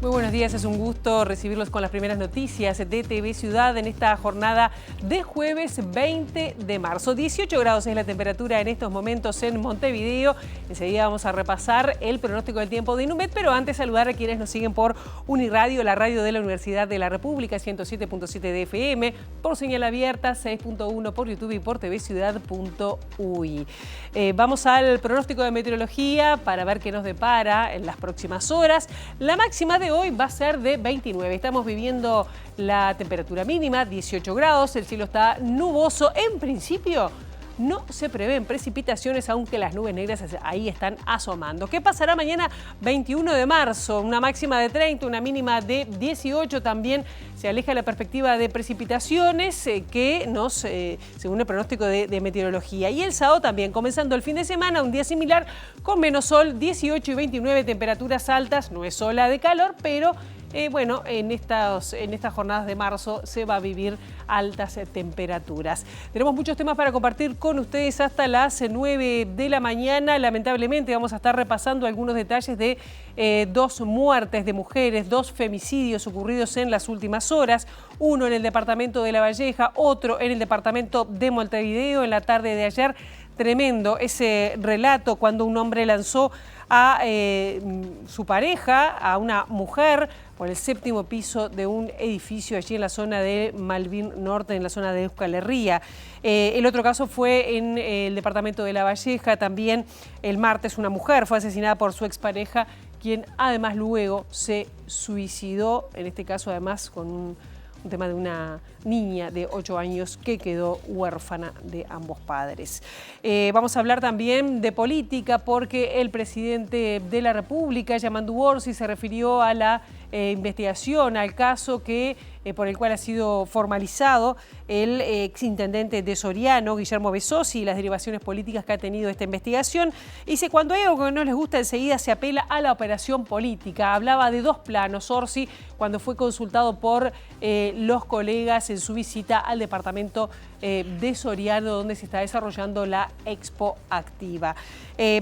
Muy buenos días, es un gusto recibirlos con las primeras noticias de TV Ciudad en esta jornada de jueves 20 de marzo. 18 grados es la temperatura en estos momentos en Montevideo. Enseguida vamos a repasar el pronóstico del tiempo de Inumet, pero antes saludar a quienes nos siguen por Uniradio, la radio de la Universidad de la República, 107.7 de FM, por señal abierta, 6.1 por YouTube y por tvciudad.uy. Vamos al pronóstico de meteorología para ver qué nos depara en las próximas horas. La máxima de hoy va a ser de 29. Estamos viviendo la temperatura mínima, 18 grados, el cielo está nuboso. En principio no se prevén precipitaciones, aunque las nubes negras ahí están asomando. ¿Qué pasará mañana 21 de marzo? Una máxima de 30, una mínima de 18. También se aleja la perspectiva de precipitaciones según el pronóstico de meteorología. Y el sábado también, comenzando el fin de semana, un día similar con menos sol, 18 y 29, temperaturas altas. No es ola de calor, pero en estas jornadas de marzo se va a vivir altas temperaturas. Tenemos muchos temas para compartir con ustedes hasta las 9 de la mañana. Lamentablemente vamos a estar repasando algunos detalles de dos muertes de mujeres, dos femicidios ocurridos en las últimas horas. Uno en el departamento de La Valleja, otro en el departamento de Montevideo en la tarde de ayer. Tremendo ese relato cuando un hombre lanzó a su pareja, a una mujer, por el 7º piso de un edificio allí en la zona de Malvin Norte, en la zona de Euskal Herria. El otro caso fue en el departamento de La Valleja. También el martes una mujer fue asesinada por su expareja, quien además luego se suicidó, en este caso además con un tema de una niña de 8 años que quedó huérfana de ambos padres. Vamos a hablar también de política porque el presidente de la República, Yamandu Orsi, se refirió a la investigación, al caso por el cual ha sido formalizado el exintendente de Soriano, Guillermo Besossi, y las derivaciones políticas que ha tenido esta investigación. Dice, cuando hay algo que no les gusta, enseguida se apela a la operación política. Hablaba de dos planos, Orsi, cuando fue consultado por los colegas en su visita al departamento de Soriano, donde se está desarrollando la Expo Activa.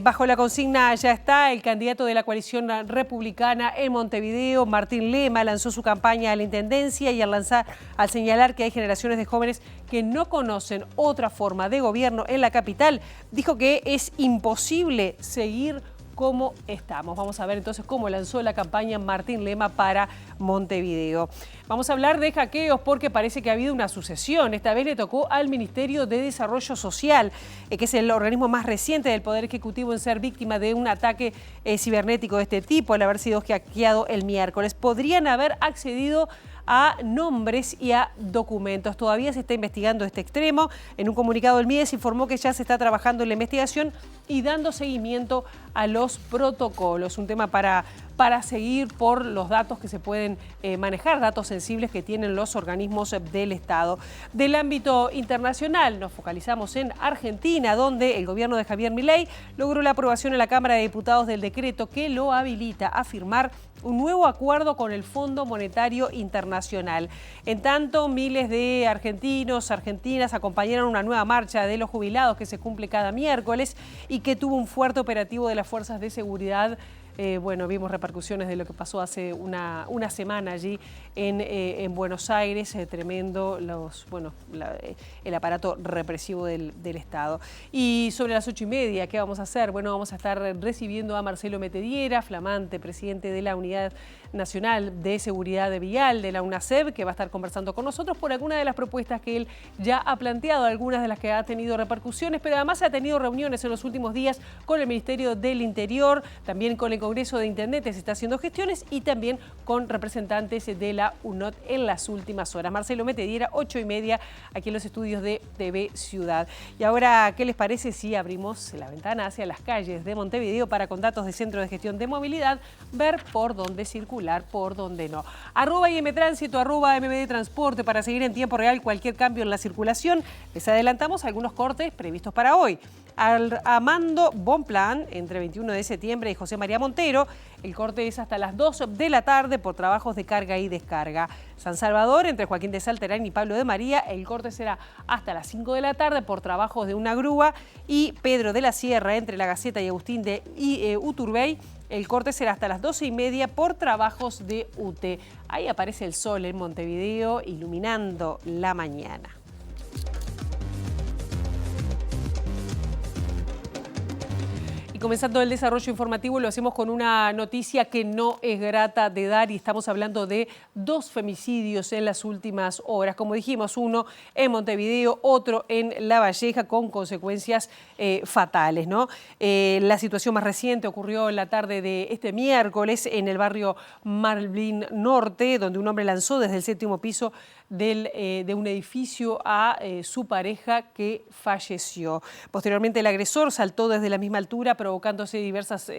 Bajo la consigna ya está, el candidato de la coalición republicana en Montevideo, Martín Lema, lanzó su campaña a la intendencia y al señalar que hay generaciones de jóvenes que no conocen otra forma de gobierno en la capital, dijo que es imposible seguir como estamos. Vamos a ver entonces cómo lanzó la campaña Martín Lema para Montevideo. Vamos a hablar de hackeos porque parece que ha habido una sucesión. Esta vez le tocó al Ministerio de Desarrollo Social, que es el organismo más reciente del Poder Ejecutivo en ser víctima de un ataque cibernético de este tipo, al haber sido hackeado el miércoles. Podrían haber accedido a nombres y a documentos. Todavía se está investigando este extremo. En un comunicado el MIDES informó que ya se está trabajando en la investigación y dando seguimiento a los protocolos. Un tema para seguir por los datos que se pueden manejar, datos sensibles que tienen los organismos del Estado. Del ámbito internacional nos focalizamos en Argentina, donde el gobierno de Javier Milei logró la aprobación en la Cámara de Diputados del decreto que lo habilita a firmar un nuevo acuerdo con el Fondo Monetario Internacional. En tanto, miles de argentinos, argentinas acompañaron una nueva marcha de los jubilados que se cumple cada miércoles y que tuvo un fuerte operativo de las fuerzas de seguridad. Vimos repercusiones de lo que pasó hace una semana allí en Buenos Aires, tremendo el aparato represivo del Estado. Y sobre las 8:30, ¿qué vamos a hacer? Bueno, vamos a estar recibiendo a Marcelo Metediera, flamante presidente de la Unidad Nacional de Seguridad Vial de la UNACEV, que va a estar conversando con nosotros por algunas de las propuestas que él ya ha planteado, algunas de las que ha tenido repercusiones, pero además ha tenido reuniones en los últimos días con el Ministerio del Interior, también con el Congreso de Intendentes está haciendo gestiones y también con representantes de la UNOT en las últimas horas. Marcelo Metediera, 8:30, aquí en los estudios de TV Ciudad. Y ahora, ¿qué les parece si abrimos la ventana hacia las calles de Montevideo para, con datos de Centro de Gestión de Movilidad, ver por dónde circular, por dónde no? @IMTránsito, @MBD Transporte para seguir en tiempo real cualquier cambio en la circulación. Les adelantamos algunos cortes previstos para hoy. Armando Bonplan, entre 21 de septiembre y José María Montero, el corte es hasta las 2 de la tarde por trabajos de carga y descarga. San Salvador, entre Joaquín de Salterán y Pablo de María, el corte será hasta las 5 de la tarde por trabajos de una grúa. Y Pedro de la Sierra, entre La Gaceta y Agustín de Uturbey, El corte será hasta las 12:30 por trabajos de UTE. Ahí aparece el sol en Montevideo iluminando la mañana. Y comenzando el desarrollo informativo, lo hacemos con una noticia que no es grata de dar, y estamos hablando de 2 femicidios en las últimas horas. Como dijimos, uno en Montevideo, otro en La Valleja, con consecuencias fatales, ¿no? La situación más reciente ocurrió en la tarde de este miércoles en el barrio Malvin Norte, donde un hombre lanzó desde el 7º piso de un edificio a su pareja, que falleció. Posteriormente el agresor saltó desde la misma altura, provocándose diversas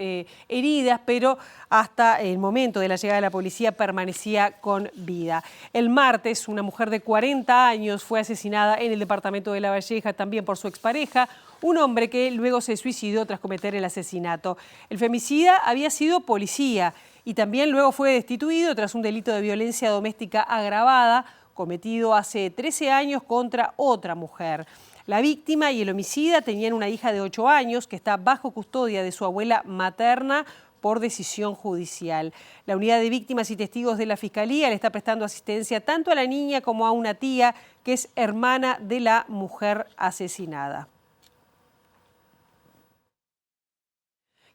heridas, pero hasta el momento de la llegada de la policía permanecía con vida. El martes, una mujer de 40 años fue asesinada en el departamento de La Valleja, también por su expareja, un hombre que luego se suicidó tras cometer el asesinato. El femicida había sido policía y también luego fue destituido tras un delito de violencia doméstica agravada cometido hace 13 años contra otra mujer. La víctima y el homicida tenían una hija de 8 años que está bajo custodia de su abuela materna por decisión judicial. La unidad de víctimas y testigos de la Fiscalía le está prestando asistencia tanto a la niña como a una tía que es hermana de la mujer asesinada.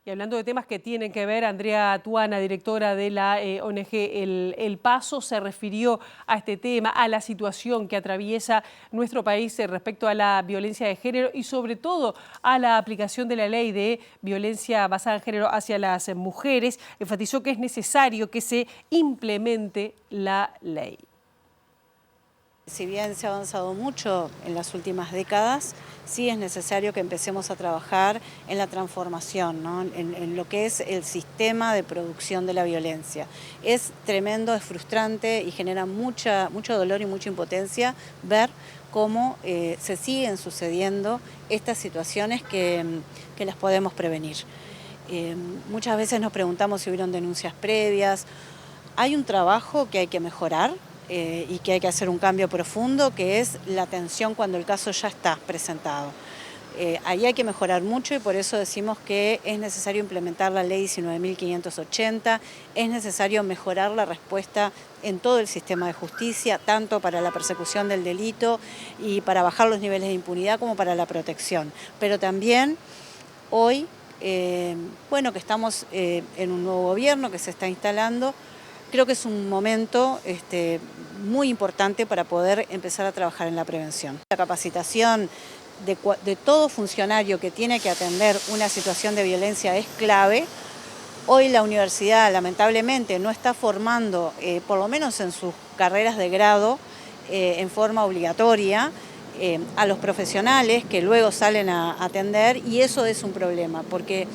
Y hablando de temas que tienen que ver, Andrea Tuana, directora de la ONG El Paso, se refirió a este tema, a la situación que atraviesa nuestro país respecto a la violencia de género y sobre todo a la aplicación de la ley de violencia basada en género hacia las mujeres. Enfatizó que es necesario que se implemente la ley. Si bien se ha avanzado mucho en las últimas décadas, sí es necesario que empecemos a trabajar en la transformación, ¿no? en lo que es el sistema de producción de la violencia. Es tremendo, es frustrante y genera mucho dolor y mucha impotencia ver cómo se siguen sucediendo estas situaciones que las podemos prevenir. Muchas veces nos preguntamos si hubieron denuncias previas. Hay un trabajo que hay que mejorar. Y que hay que hacer un cambio profundo, que es la atención cuando el caso ya está presentado. Ahí hay que mejorar mucho y por eso decimos que es necesario implementar la ley 19.580, es necesario mejorar la respuesta en todo el sistema de justicia, tanto para la persecución del delito y para bajar los niveles de impunidad como para la protección. Pero también hoy, bueno, que estamos en un nuevo gobierno que se está instalando, creo que es un momento muy importante para poder empezar a trabajar en la prevención. La capacitación de todo funcionario que tiene que atender una situación de violencia es clave. Hoy la universidad lamentablemente no está formando, por lo menos en sus carreras de grado, en forma obligatoria, a los profesionales que luego salen a atender, y eso es un problema porque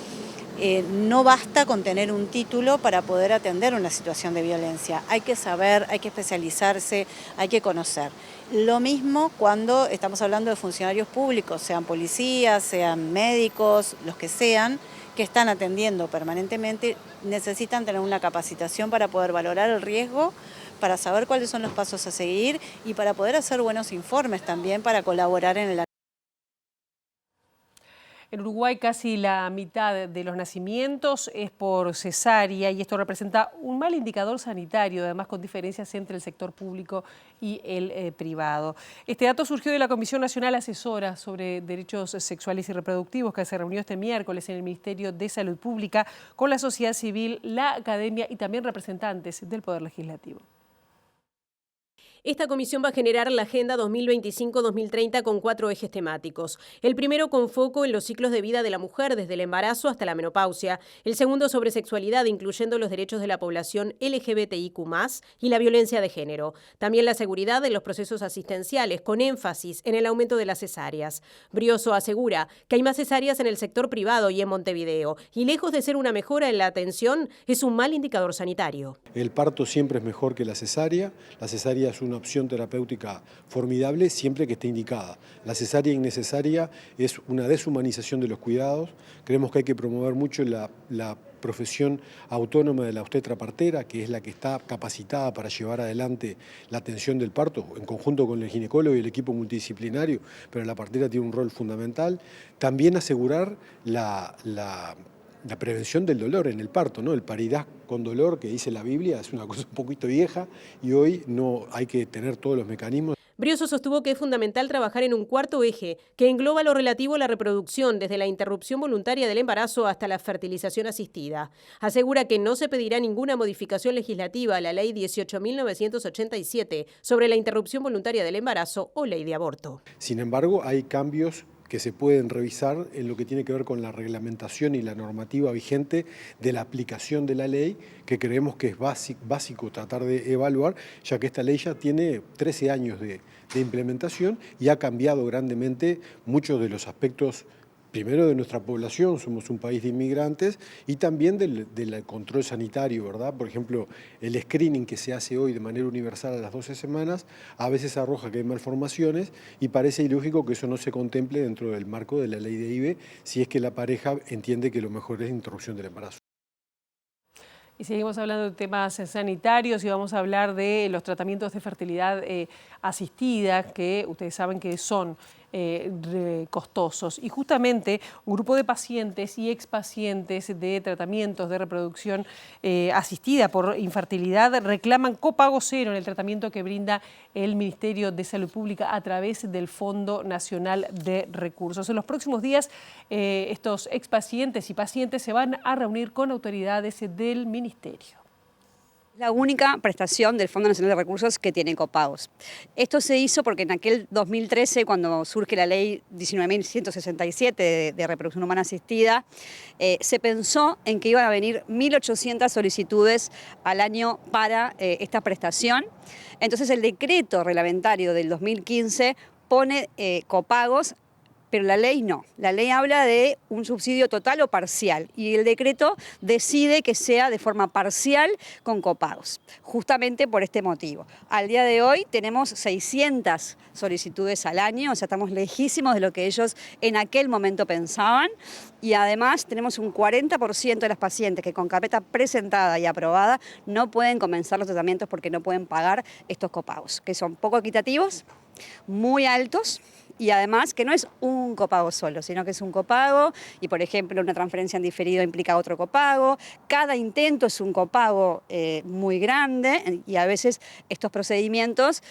no basta con tener un título para poder atender una situación de violencia. Hay que saber, hay que especializarse, hay que conocer. Lo mismo cuando estamos hablando de funcionarios públicos, sean policías, sean médicos, los que sean, que están atendiendo permanentemente, necesitan tener una capacitación para poder valorar el riesgo, para saber cuáles son los pasos a seguir y para poder hacer buenos informes también para colaborar en el. En Uruguay casi la mitad de los nacimientos es por cesárea y esto representa un mal indicador sanitario, además con diferencias entre el sector público y el privado. Este dato surgió de la Comisión Nacional Asesora sobre Derechos Sexuales y Reproductivos, que se reunió este miércoles en el Ministerio de Salud Pública con la sociedad civil, la academia y también representantes del Poder Legislativo. Esta comisión va a generar la Agenda 2025-2030 con 4 ejes temáticos. El primero con foco en los ciclos de vida de la mujer, desde el embarazo hasta la menopausia. El segundo sobre sexualidad, incluyendo los derechos de la población LGBTIQ+, y la violencia de género. También la seguridad en los procesos asistenciales, con énfasis en el aumento de las cesáreas. Brioso asegura que hay más cesáreas en el sector privado y en Montevideo, y lejos de ser una mejora en la atención, es un mal indicador sanitario. El parto siempre es mejor que la cesárea. La cesárea es una opción terapéutica formidable siempre que esté indicada. La cesárea innecesaria es una deshumanización de los cuidados. Creemos que hay que promover mucho la profesión autónoma de la obstetra partera, que es la que está capacitada para llevar adelante la atención del parto, en conjunto con el ginecólogo y el equipo multidisciplinario, pero la partera tiene un rol fundamental. También asegurar la la prevención del dolor en el parto, ¿no? El paridad con dolor que dice la Biblia es una cosa un poquito vieja y hoy no hay que tener todos los mecanismos. Brioso sostuvo que es fundamental trabajar en un cuarto eje que engloba lo relativo a la reproducción, desde la interrupción voluntaria del embarazo hasta la fertilización asistida. Asegura que no se pedirá ninguna modificación legislativa a la Ley 18.987 sobre la interrupción voluntaria del embarazo o ley de aborto. Sin embargo, hay cambios que se pueden revisar en lo que tiene que ver con la reglamentación y la normativa vigente de la aplicación de la ley, que creemos que es básico tratar de evaluar, ya que esta ley ya tiene 13 años de implementación y ha cambiado grandemente muchos de los aspectos, primero de nuestra población, somos un país de inmigrantes, y también del control sanitario, ¿verdad? Por ejemplo, el screening que se hace hoy de manera universal a las 12 semanas, a veces arroja que hay malformaciones y parece ilógico que eso no se contemple dentro del marco de la ley de IVE, si es que la pareja entiende que lo mejor es la interrupción del embarazo. Y seguimos hablando de temas sanitarios y vamos a hablar de los tratamientos de fertilidad asistida, que ustedes saben que son costosos. Y justamente un grupo de pacientes y expacientes de tratamientos de reproducción asistida por infertilidad reclaman copago cero en el tratamiento que brinda el Ministerio de Salud Pública a través del Fondo Nacional de Recursos. En los próximos días, estos expacientes y pacientes se van a reunir con autoridades del Ministerio. La única prestación del Fondo Nacional de Recursos que tiene copagos. Esto se hizo porque en aquel 2013, cuando surge la ley 19.167 de reproducción humana asistida, se pensó en que iban a venir 1.800 solicitudes al año para esta prestación. Entonces el decreto reglamentario del 2015 pone copagos, pero la ley no. La ley habla de un subsidio total o parcial y el decreto decide que sea de forma parcial con copagos, justamente por este motivo. Al día de hoy tenemos 600 solicitudes al año, o sea, estamos lejísimos de lo que ellos en aquel momento pensaban, y además tenemos un 40% de las pacientes que con carpeta presentada y aprobada no pueden comenzar los tratamientos porque no pueden pagar estos copagos, que son poco equitativos, muy altos, y además que no es un copago solo, sino que es un copago y, por ejemplo, una transferencia en diferido implica otro copago. Cada intento es un copago muy grande y a veces estos procedimientos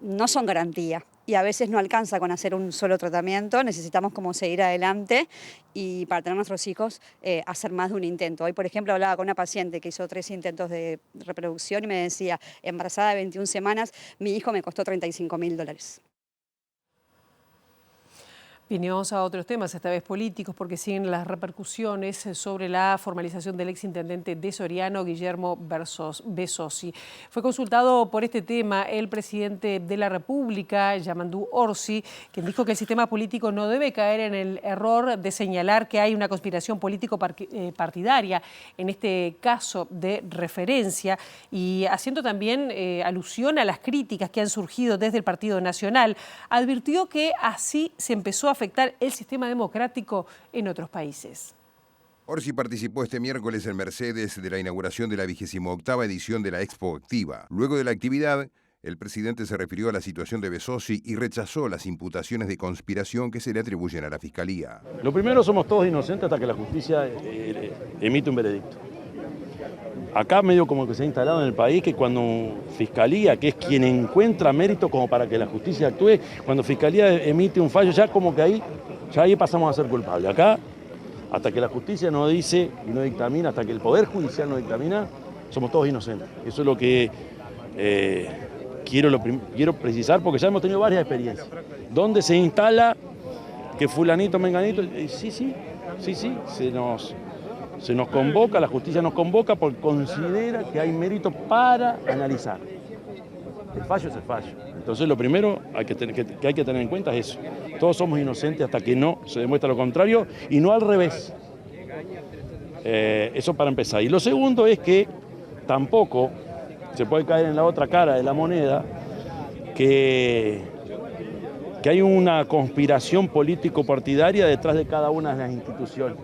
no son garantía y a veces no alcanza con hacer un solo tratamiento, necesitamos como seguir adelante y para tener nuestros hijos hacer más de un intento. Hoy, por ejemplo, hablaba con una paciente que hizo 3 intentos de reproducción y me decía, embarazada de 21 semanas, mi hijo me costó $35.000. Bien, y vamos a otros temas, esta vez políticos, porque siguen las repercusiones sobre la formalización del exintendente de Soriano, Guillermo Besosi. Fue consultado por este tema el presidente de la República, Yamandú Orsi, quien dijo que el sistema político no debe caer en el error de señalar que hay una conspiración político-partidaria, en este caso de referencia, y haciendo también alusión a las críticas que han surgido desde el Partido Nacional. Advirtió que así se empezó a afectar el sistema democrático en otros países. Orsi participó este miércoles en Mercedes de la inauguración de la 28ª edición de la Expo Activa. Luego de la actividad, el presidente se refirió a la situación de Besosi y rechazó las imputaciones de conspiración que se le atribuyen a la Fiscalía. Lo primero, somos todos inocentes hasta que la justicia emite un veredicto. Acá medio como que se ha instalado en el país que cuando Fiscalía, que es quien encuentra mérito como para que la justicia actúe, cuando Fiscalía emite un fallo, ya como que ahí pasamos a ser culpables. Acá, hasta que la justicia no dice y no dictamina, hasta que el Poder Judicial no dictamina, somos todos inocentes. Eso es lo que quiero precisar, porque ya hemos tenido varias experiencias. Donde se instala que fulanito, menganito, sí, se nos convoca, la justicia nos convoca porque considera que hay mérito para analizar. El fallo es el fallo. Entonces lo primero que hay que tener en cuenta es eso. Todos somos inocentes hasta que no se demuestra lo contrario y no al revés. Eso para empezar. Y lo segundo es que tampoco se puede caer en la otra cara de la moneda que hay una conspiración político-partidaria detrás de cada una de las instituciones.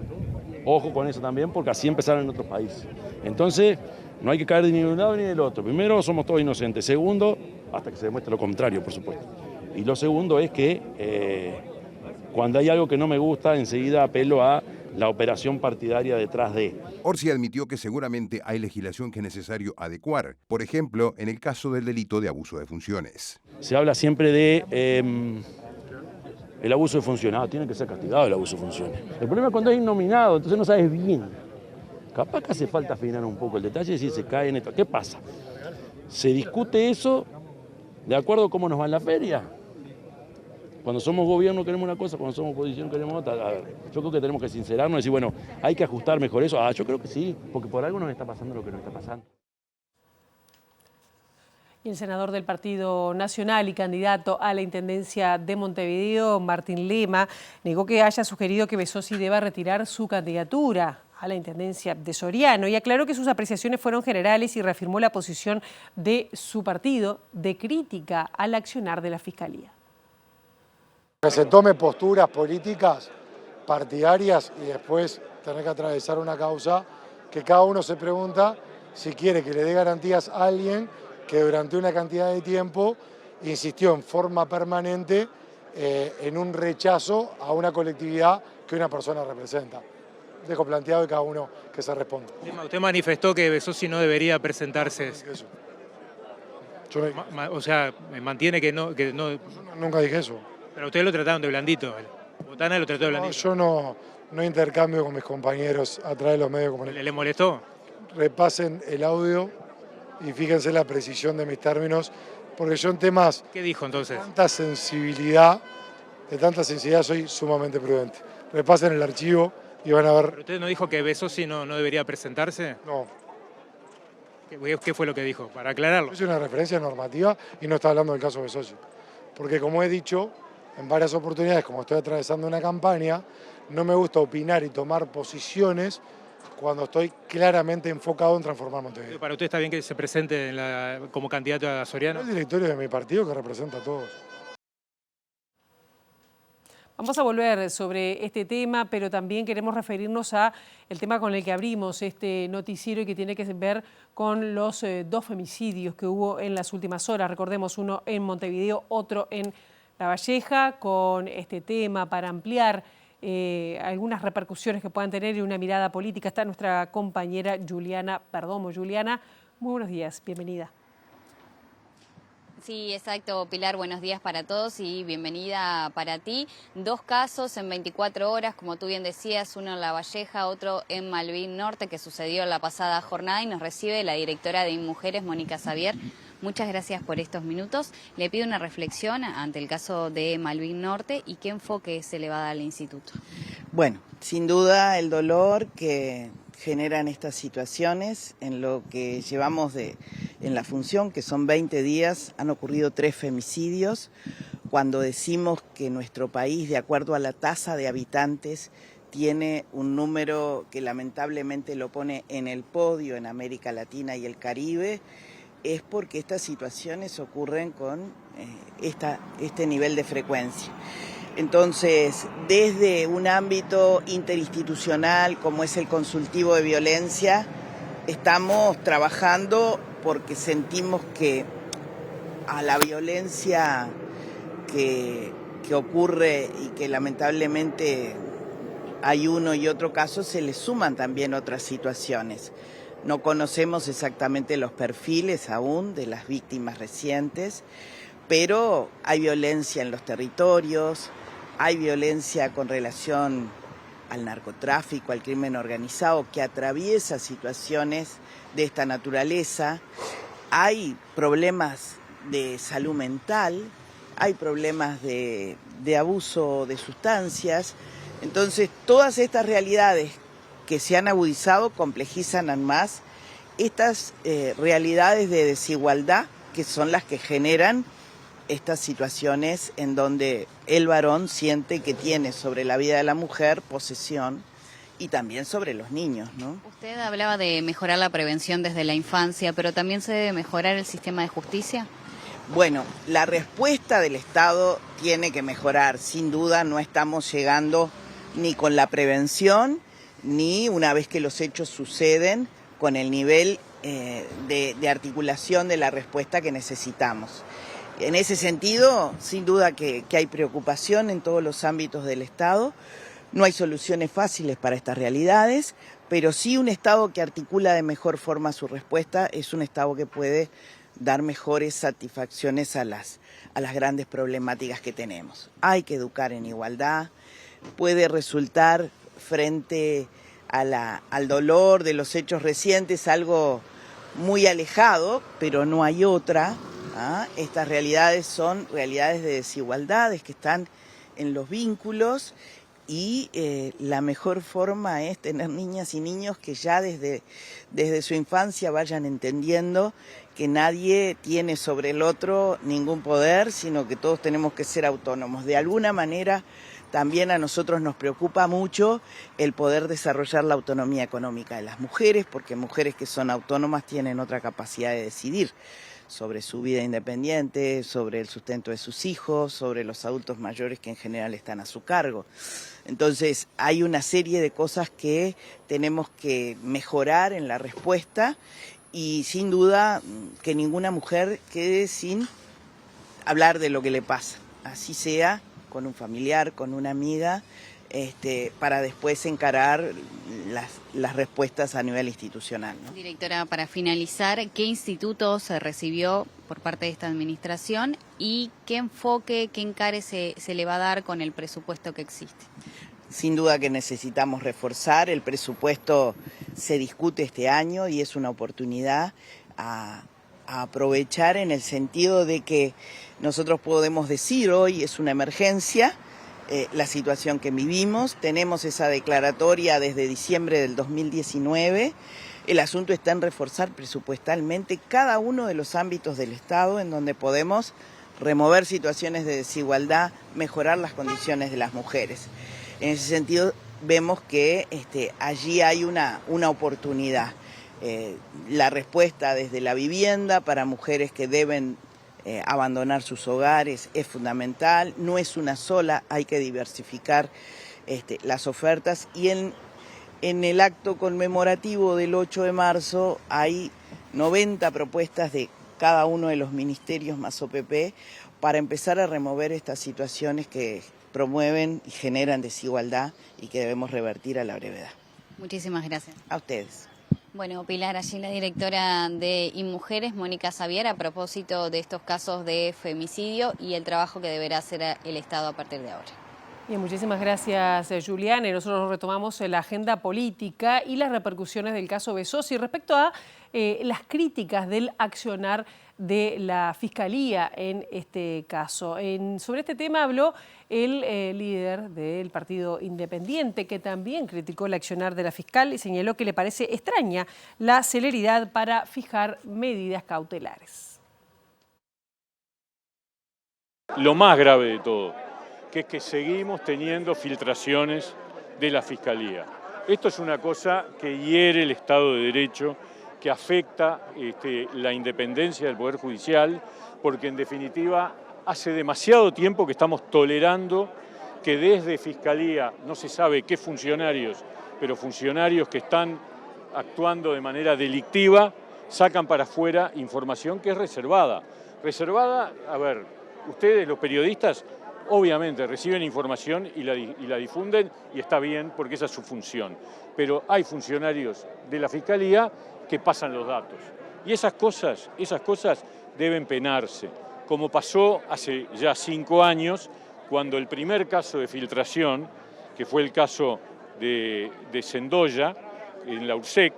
Ojo con eso también, porque así empezaron en otros países. Entonces, no hay que caer ni de un lado ni del otro. Primero, somos todos inocentes. Segundo, hasta que se demuestre lo contrario, por supuesto. Y lo segundo es que cuando hay algo que no me gusta, enseguida apelo a la operación partidaria detrás de. Orsi admitió que seguramente hay legislación que es necesario adecuar, por ejemplo, en el caso del delito de abuso de funciones. Se habla siempre de el abuso de funciones. Tiene que ser castigado el abuso de funciones. El problema es cuando es innominado, entonces no sabes bien. Capaz que hace falta afinar un poco el detalle y decir se cae en esto. ¿Qué pasa? Se discute eso de acuerdo a cómo nos va en la feria. Cuando somos gobierno queremos una cosa, cuando somos oposición queremos otra. A ver, yo creo que tenemos que sincerarnos y decir, bueno, hay que ajustar mejor eso. Yo creo que sí, porque por algo nos está pasando lo que nos está pasando. Y el senador del Partido Nacional y candidato a la Intendencia de Montevideo, Martín Lema, negó que haya sugerido que Besosi deba retirar su candidatura a la Intendencia de Soriano y aclaró que sus apreciaciones fueron generales y reafirmó la posición de su partido de crítica al accionar de la Fiscalía. Que se tome posturas políticas partidarias y después tener que atravesar una causa que cada uno se pregunta si quiere que le dé garantías a alguien que durante una cantidad de tiempo insistió en forma permanente en un rechazo a una colectividad que una persona representa. Dejo planteado y cada uno que se responda. Usted manifestó que Besosi no debería presentarse. Eso. O sea, mantiene que no... Nunca dije eso. Pero ustedes lo trataron de blandito. Botana lo trató de blandito. Yo no intercambio con mis compañeros a través de los medios de comunicación. ¿Le molestó? Repasen el audio y fíjense la precisión de mis términos, porque yo en temas... ¿Qué dijo entonces? De tanta sensibilidad soy sumamente prudente. Repasen el archivo y van a ver... ¿Pero usted no dijo que Besosi no debería presentarse? No. ¿Qué fue lo que dijo? Para aclararlo. Es una referencia normativa y no está hablando del caso Besosi. Porque como he dicho en varias oportunidades, como estoy atravesando una campaña, no me gusta opinar y tomar posiciones cuando estoy claramente enfocado en transformar Montevideo. ¿Para usted está bien que se presente como candidato a Soriano? Es el directorio de mi partido que representa a todos. Vamos a volver sobre este tema, pero también queremos referirnos a el tema con el que abrimos este noticiero y que tiene que ver con los 2 femicidios que hubo en las últimas horas. Recordemos, uno en Montevideo, otro en La Valleja, con este tema para ampliar algunas repercusiones que puedan tener y una mirada política. Está nuestra compañera Juliana Perdomo. Juliana, muy buenos días, bienvenida. Sí, exacto, Pilar, buenos días para todos y bienvenida para ti. 2 casos en 24 horas, como tú bien decías, uno en La Valleja, otro en Malvin Norte, que sucedió la pasada jornada y nos recibe la directora de InMujeres, Mónica Xavier. Muchas gracias por estos minutos. Le pido una reflexión ante el caso de Malvin Norte y qué enfoque se le va a dar al instituto. Bueno, sin duda el dolor que generan estas situaciones, en lo que llevamos en la función, que son 20 días, han ocurrido 3 femicidios. Cuando decimos que nuestro país, de acuerdo a la tasa de habitantes, tiene un número que lamentablemente lo pone en el podio en América Latina y el Caribe, es porque estas situaciones ocurren con este nivel de frecuencia. Entonces, desde un ámbito interinstitucional como es el consultivo de violencia, estamos trabajando porque sentimos que a la violencia que ocurre y que lamentablemente hay uno y otro caso, se le suman también otras situaciones. No conocemos exactamente los perfiles aún de las víctimas recientes, pero hay violencia en los territorios, hay violencia con relación al narcotráfico, al crimen organizado, que atraviesa situaciones de esta naturaleza. Hay problemas de salud mental, hay problemas de abuso de sustancias. Entonces, todas estas realidades que se han agudizado complejizan aún más estas realidades de desigualdad que son las que generan estas situaciones en donde el varón siente que tiene sobre la vida de la mujer posesión y también sobre los niños, ¿no? Usted hablaba de mejorar la prevención desde la infancia, pero también se debe mejorar el sistema de justicia. Bueno, la respuesta del Estado tiene que mejorar. Sin duda no estamos llegando ni con la prevención, ni una vez que los hechos suceden, con el nivel de articulación de la respuesta que necesitamos. En ese sentido, sin duda que hay preocupación en todos los ámbitos del Estado, No hay soluciones fáciles para estas realidades, pero sí un Estado que articula de mejor forma su respuesta es un Estado que puede dar mejores satisfacciones a las grandes problemáticas que tenemos. Hay que educar en igualdad, puede resultar frente al dolor de los hechos recientes algo muy alejado, pero no hay otra. Estas realidades son realidades de desigualdades que están en los vínculos y la mejor forma es tener niñas y niños que ya desde su infancia vayan entendiendo que nadie tiene sobre el otro ningún poder, sino que todos tenemos que ser autónomos. De alguna manera también a nosotros nos preocupa mucho el poder desarrollar la autonomía económica de las mujeres, porque mujeres que son autónomas tienen otra capacidad de decidir sobre su vida independiente, sobre el sustento de sus hijos, sobre los adultos mayores que en general están a su cargo. Entonces hay una serie de cosas que tenemos que mejorar en la respuesta y sin duda que ninguna mujer quede sin hablar de lo que le pasa, así sea con un familiar, con una amiga, para después encarar las respuestas a nivel institucional, ¿no? Directora, para finalizar, ¿qué instituto se recibió por parte de esta administración y qué enfoque, qué encare se le va a dar con el presupuesto que existe? Sin duda que necesitamos reforzar, el presupuesto se discute este año y es una oportunidad a aprovechar en el sentido de que nosotros podemos decir hoy es una emergencia, la situación que vivimos, tenemos esa declaratoria desde diciembre del 2019, el asunto está en reforzar presupuestalmente cada uno de los ámbitos del Estado en donde podemos remover situaciones de desigualdad, mejorar las condiciones de las mujeres. En ese sentido vemos que allí hay una oportunidad. La respuesta desde la vivienda para mujeres que deben abandonar sus hogares es fundamental, no es una sola, hay que diversificar las ofertas y en el acto conmemorativo del 8 de marzo hay 90 propuestas de cada uno de los ministerios más OPP para empezar a remover estas situaciones que promueven y generan desigualdad y que debemos revertir a la brevedad. Muchísimas gracias. A ustedes. Bueno, Pilar, allí la directora de InMujeres, Mónica Xavier, a propósito de estos casos de femicidio y el trabajo que deberá hacer el Estado a partir de ahora. Bien, muchísimas gracias, Juliana. Y nosotros retomamos la agenda política y las repercusiones del caso Besossi respecto a las críticas del accionar de la Fiscalía en este caso. Sobre este tema habló el líder del Partido Independiente, que también criticó el accionar de la fiscal y señaló que le parece extraña la celeridad para fijar medidas cautelares. Lo más grave de todo, que es que seguimos teniendo filtraciones de la Fiscalía. Esto es una cosa que hiere el Estado de Derecho, que afecta la independencia del Poder Judicial, porque en definitiva hace demasiado tiempo que estamos tolerando que desde Fiscalía, no se sabe qué funcionarios, pero funcionarios que están actuando de manera delictiva, sacan para afuera información que es reservada. Reservada, a ver, ustedes los periodistas obviamente reciben información y la difunden y está bien porque esa es su función, pero hay funcionarios de la Fiscalía que pasan los datos. Y esas cosas deben penarse, como pasó hace ya 5 años, cuando el primer caso de filtración, que fue el caso de Sendoya, en la URSEC,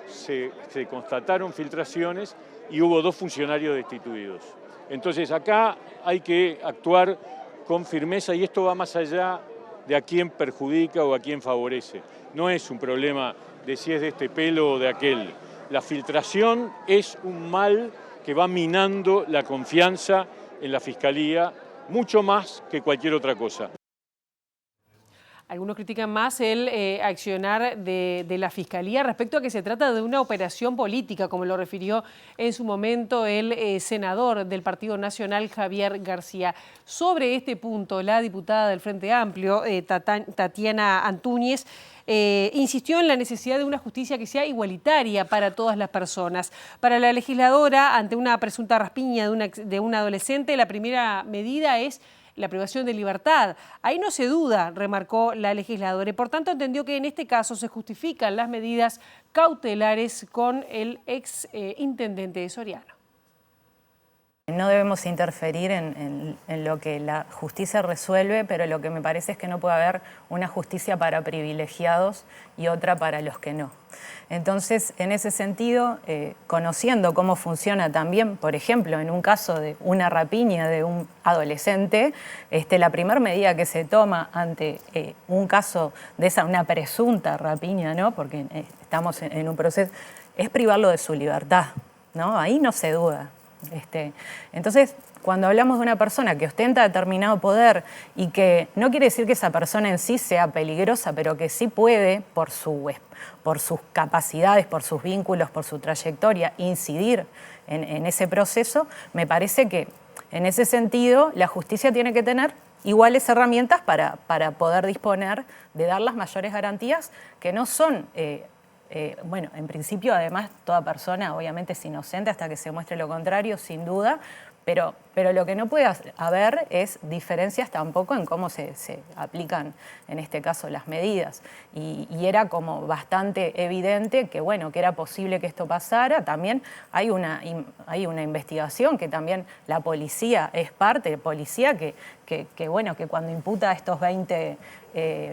se constataron filtraciones y hubo 2 funcionarios destituidos. Entonces acá hay que actuar con firmeza y esto va más allá de a quién perjudica o a quién favorece. No es un problema de si es de este pelo o de aquel. La filtración es un mal que va minando la confianza en la Fiscalía mucho más que cualquier otra cosa. Algunos critican más el accionar de la Fiscalía respecto a que se trata de una operación política, como lo refirió en su momento el senador del Partido Nacional, Javier García. Sobre este punto, la diputada del Frente Amplio, Tatiana Antúñez, insistió en la necesidad de una justicia que sea igualitaria para todas las personas. Para la legisladora, ante una presunta raspiña de un adolescente, la primera medida es la privación de libertad. Ahí no se duda, remarcó la legisladora, y por tanto entendió que en este caso se justifican las medidas cautelares con el ex intendente de Soriano. No debemos interferir en lo que la justicia resuelve, pero lo que me parece es que no puede haber una justicia para privilegiados y otra para los que no. Entonces, en ese sentido, conociendo cómo funciona también, por ejemplo, en un caso de una rapiña de un adolescente, la primera medida que se toma ante un caso de una presunta rapiña, ¿no? Porque estamos en un proceso, es privarlo de su libertad, ¿no? Ahí no se duda. Entonces, cuando hablamos de una persona que ostenta determinado poder y que no quiere decir que esa persona en sí sea peligrosa, pero que sí puede, por sus capacidades, por sus vínculos, por su trayectoria, incidir en ese proceso, me parece que en ese sentido la justicia tiene que tener iguales herramientas para poder disponer de dar las mayores garantías, que no son... bueno, en principio, además, toda persona obviamente es inocente hasta que se muestre lo contrario, sin duda, pero lo que no puede haber es diferencias tampoco en cómo se aplican, en este caso, las medidas. Y era como bastante evidente que, bueno, que era posible que esto pasara. También hay una investigación que también la policía es parte, policía que cuando imputa a estos 20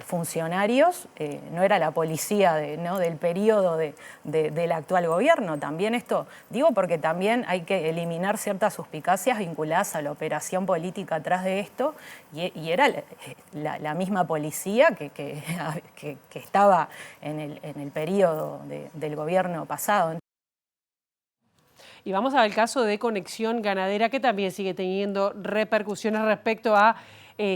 funcionarios, no era la policía del periodo del actual gobierno. También esto, digo porque también hay que eliminar ciertas suspicacias vinculadas a la operación política atrás de esto, y era la misma policía que estaba en el periodo del gobierno pasado. Y vamos al caso de Conexión Ganadera, que también sigue teniendo repercusiones respecto a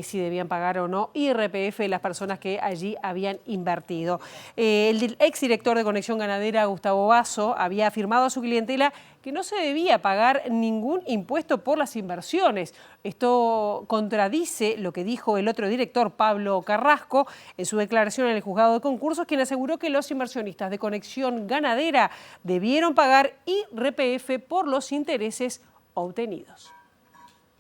si debían pagar o no IRPF las personas que allí habían invertido. El exdirector de Conexión Ganadera, Gustavo Basso, había afirmado a su clientela que no se debía pagar ningún impuesto por las inversiones. Esto contradice lo que dijo el otro director, Pablo Carrasco, en su declaración en el juzgado de concursos, quien aseguró que los inversionistas de Conexión Ganadera debieron pagar IRPF por los intereses obtenidos.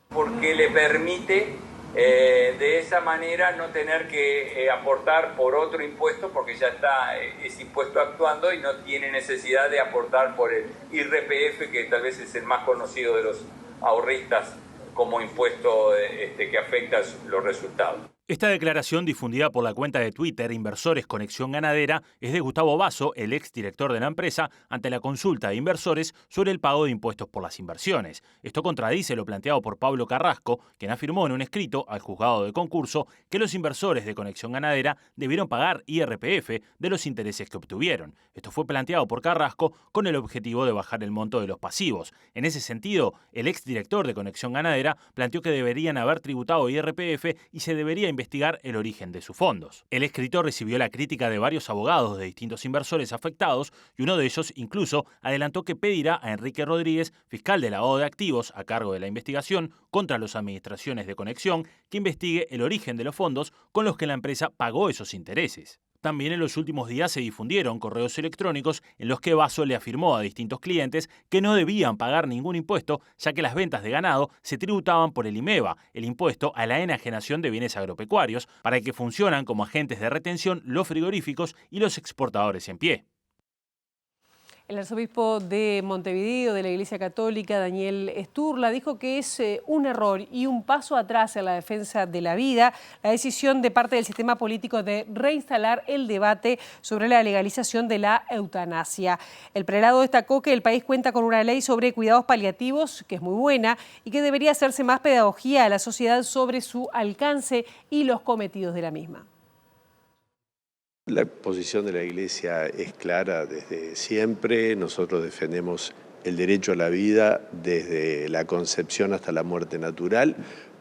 Porque le permite de esa manera no tener que aportar por otro impuesto, porque ya está ese impuesto actuando y no tiene necesidad de aportar por el IRPF, que tal vez es el más conocido de los ahorristas como impuesto que afecta los resultados. Esta declaración, difundida por la cuenta de Twitter Inversores Conexión Ganadera, es de Gustavo Basso, el exdirector de la empresa, ante la consulta de inversores sobre el pago de impuestos por las inversiones. Esto contradice lo planteado por Pablo Carrasco, quien afirmó en un escrito al juzgado de concurso que los inversores de Conexión Ganadera debieron pagar IRPF de los intereses que obtuvieron. Esto fue planteado por Carrasco con el objetivo de bajar el monto de los pasivos. En ese sentido, el exdirector de Conexión Ganadera planteó que deberían haber tributado IRPF y se debería investigar el origen de sus fondos. El escritor recibió la crítica de varios abogados de distintos inversores afectados y uno de ellos incluso adelantó que pedirá a Enrique Rodríguez, fiscal de lavado de activos a cargo de la investigación contra las administraciones de Conexión, que investigue el origen de los fondos con los que la empresa pagó esos intereses. También en los últimos días se difundieron correos electrónicos en los que Basso le afirmó a distintos clientes que no debían pagar ningún impuesto, ya que las ventas de ganado se tributaban por el IMEVA, el impuesto a la enajenación de bienes agropecuarios, para el que funcionan como agentes de retención los frigoríficos y los exportadores en pie. El arzobispo de Montevideo, de la Iglesia Católica, Daniel Sturla, dijo que es un error y un paso atrás en la defensa de la vida la decisión de parte del sistema político de reinstalar el debate sobre la legalización de la eutanasia. El prelado destacó que el país cuenta con una ley sobre cuidados paliativos que es muy buena y que debería hacerse más pedagogía a la sociedad sobre su alcance y los cometidos de la misma. La posición de la Iglesia es clara desde siempre. Nosotros defendemos el derecho a la vida desde la concepción hasta la muerte natural.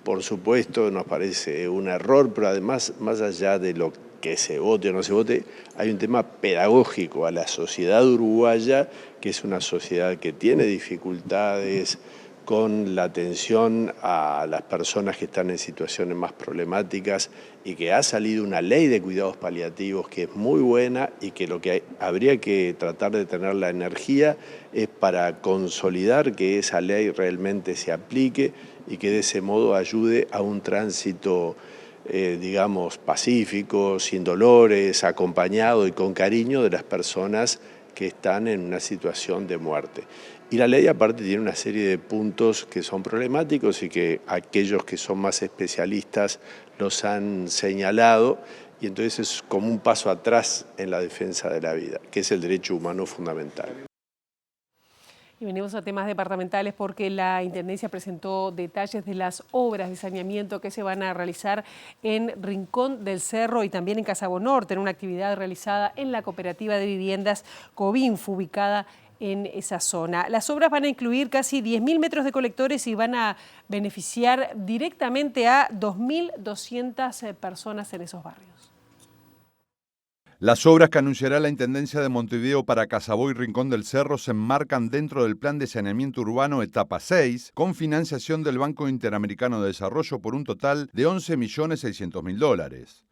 Por supuesto, nos parece un error, pero además, más allá de lo que se vote o no se vote, hay un tema pedagógico a la sociedad uruguaya, que es una sociedad que tiene dificultades con la atención a las personas que están en situaciones más problemáticas y que ha salido una ley de cuidados paliativos que es muy buena y que lo que habría que tratar de tener la energía es para consolidar que esa ley realmente se aplique y que de ese modo ayude a un tránsito digamos, pacífico, sin dolores, acompañado y con cariño de las personas que están en una situación de muerte. Y la ley aparte tiene una serie de puntos que son problemáticos y que aquellos que son más especialistas los han señalado, y entonces es como un paso atrás en la defensa de la vida, que es el derecho humano fundamental. Y venimos a temas departamentales porque la Intendencia presentó detalles de las obras de saneamiento que se van a realizar en Rincón del Cerro y también en Casabo Norte, en una actividad realizada en la cooperativa de viviendas Covinfu, ubicada en esa zona. Las obras van a incluir casi 10.000 metros de colectores y van a beneficiar directamente a 2.200 personas en esos barrios. Las obras que anunciará la Intendencia de Montevideo para Casabo y Rincón del Cerro se enmarcan dentro del Plan de Saneamiento Urbano Etapa 6, con financiación del Banco Interamericano de Desarrollo por un total de $11.600.000.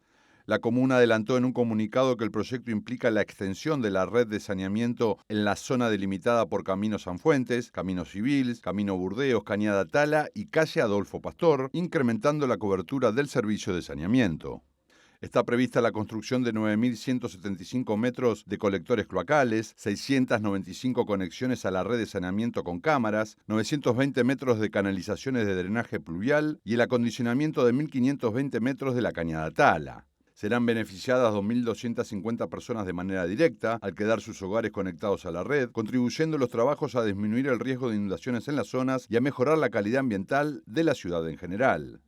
La comuna adelantó en un comunicado que el proyecto implica la extensión de la red de saneamiento en la zona delimitada por Camino Sanfuentes, Camino Civils, Camino Burdeos, Cañada Tala y Calle Adolfo Pastor, incrementando la cobertura del servicio de saneamiento. Está prevista la construcción de 9.175 metros de colectores cloacales, 695 conexiones a la red de saneamiento con cámaras, 920 metros de canalizaciones de drenaje pluvial y el acondicionamiento de 1.520 metros de la Cañada Tala. Serán beneficiadas 2.250 personas de manera directa al quedar sus hogares conectados a la red, contribuyendo los trabajos a disminuir el riesgo de inundaciones en las zonas y a mejorar la calidad ambiental de la ciudad en general.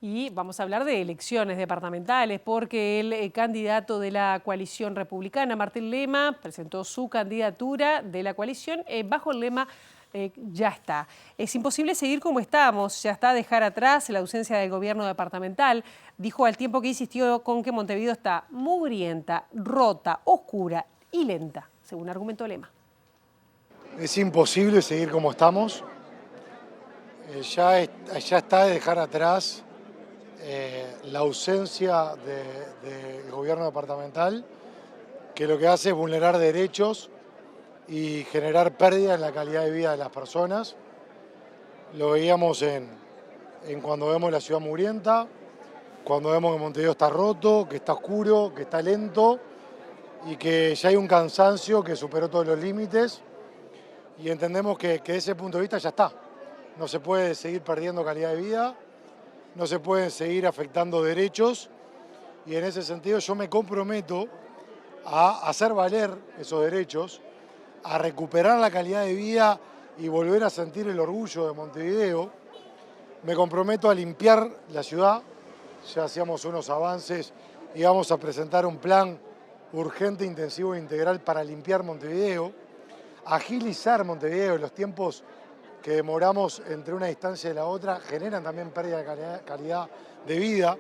Y vamos a hablar de elecciones departamentales porque el candidato de la coalición republicana, Martín Lema, presentó su candidatura de la coalición bajo el lema ya está. Es imposible seguir como estamos, ya está, dejar atrás la ausencia del gobierno departamental. Dijo al tiempo que insistió con que Montevideo está mugrienta, rota, oscura y lenta, según argumentó Lema. Es imposible seguir como estamos. Ya está de dejar atrás la ausencia del gobierno departamental, que lo que hace es vulnerar derechos y generar pérdida en la calidad de vida de las personas. Lo veíamos en cuando vemos la ciudad mugrienta, cuando vemos que Montevideo está roto, que está oscuro, que está lento y que ya hay un cansancio que superó todos los límites, y entendemos que desde ese punto de vista ya está. No se puede seguir perdiendo calidad de vida, no se pueden seguir afectando derechos, y en ese sentido yo me comprometo a hacer valer esos derechos, a recuperar la calidad de vida y volver a sentir el orgullo de Montevideo. Me comprometo a limpiar la ciudad, ya hacíamos unos avances y vamos a presentar un plan urgente, intensivo e integral para limpiar Montevideo, agilizar Montevideo. Los tiempos que demoramos entre una distancia y la otra generan también pérdida de calidad de vida,